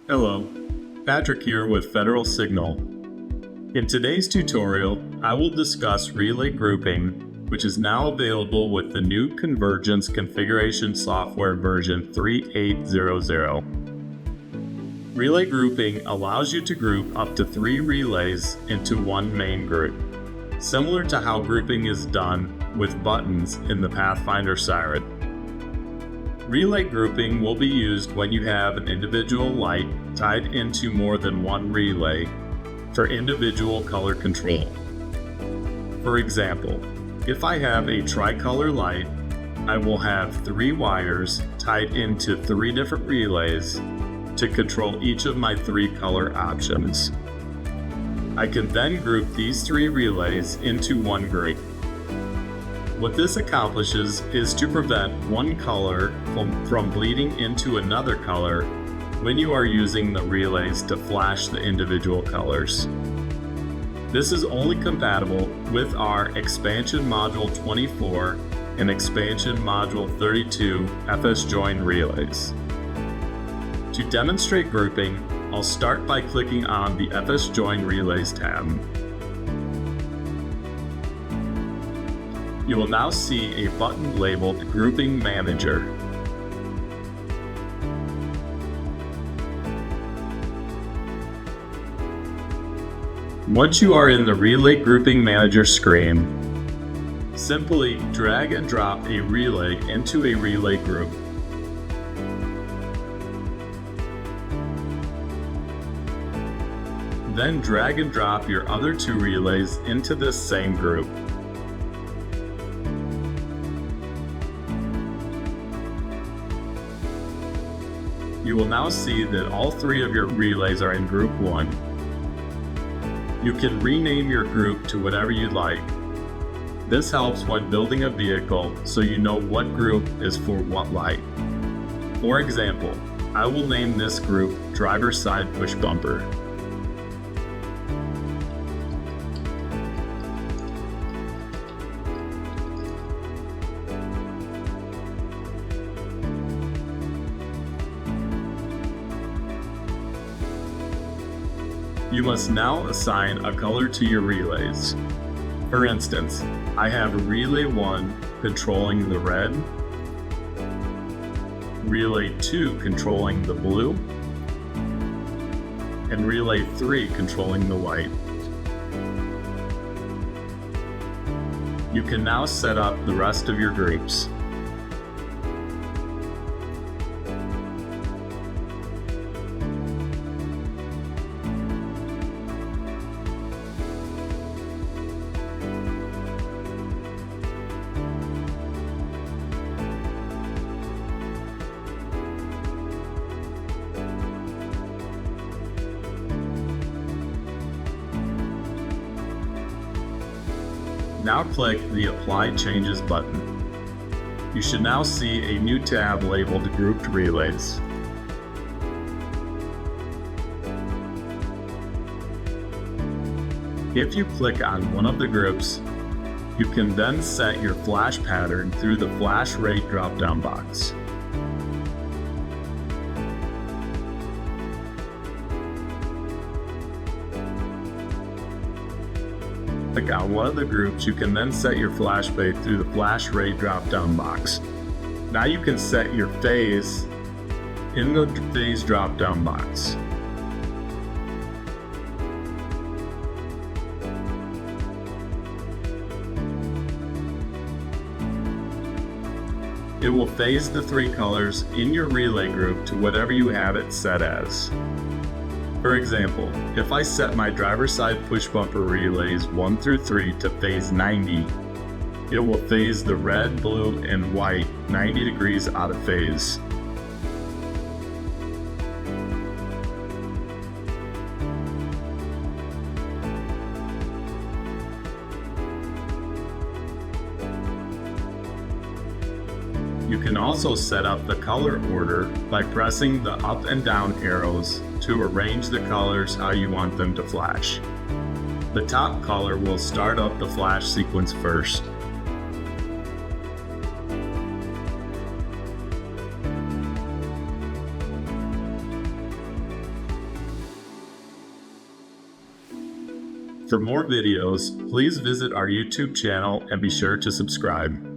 Hello, Patrick here with Federal Signal. In today's tutorial, I will discuss relay grouping, which is now available with the new Convergence configuration software version 3800. Relay grouping allows you to group up to 3 relays into one main group, similar to how grouping is done with buttons in the Pathfinder Siren. Relay grouping will be used when you have an individual light tied into more than one relay for individual color control. For example, if I have a tricolor light, I will have 3 wires tied into 3 different relays to control each of my 3 color options. I can then group these 3 relays into one group. What this accomplishes is to prevent one color from bleeding into another color when you are using the relays to flash the individual colors. This is only compatible with our EXPMOD24 and EXPMOD32 FSJoin relays. To demonstrate grouping, I'll start by clicking on the FSJoin Relays tab. You will now see a button labeled Grouping Manager. Once you are in the Relay Grouping Manager screen, simply drag and drop a relay into a relay group. Then drag and drop your other 2 relays into this same group. You will now see that all 3 of your relays are in Group 1. You can rename your group to whatever you like. This helps when building a vehicle so you know what group is for what light. For example, I will name this group Driver's Side Push Bumper. You must now assign a color to your relays. For instance, I have Relay 1 controlling the red, Relay 2 controlling the blue, and Relay 3 controlling the white. You can now set up the rest of your groups. Now click the Apply Changes button. You should now see a new tab labeled Grouped Relays. If you click on one of the groups, you can then set your flash pattern through the Flash Rate drop-down box. Click on one of the groups, you can then set your flash rate through the Flash Rate drop-down box. Now you can set your phase in the phase drop-down box. It will phase the 3 colors in your relay group to whatever you have it set as. For example, if I set my driver's side push bumper relays 1 through 3 to phase 90, it will phase the red, blue, and white 90 degrees out of phase. You can also set up the color order by pressing the up and down arrows to arrange the colors how you want them to flash. The top color will start up the flash sequence first. For more videos, please visit our YouTube channel and be sure to subscribe.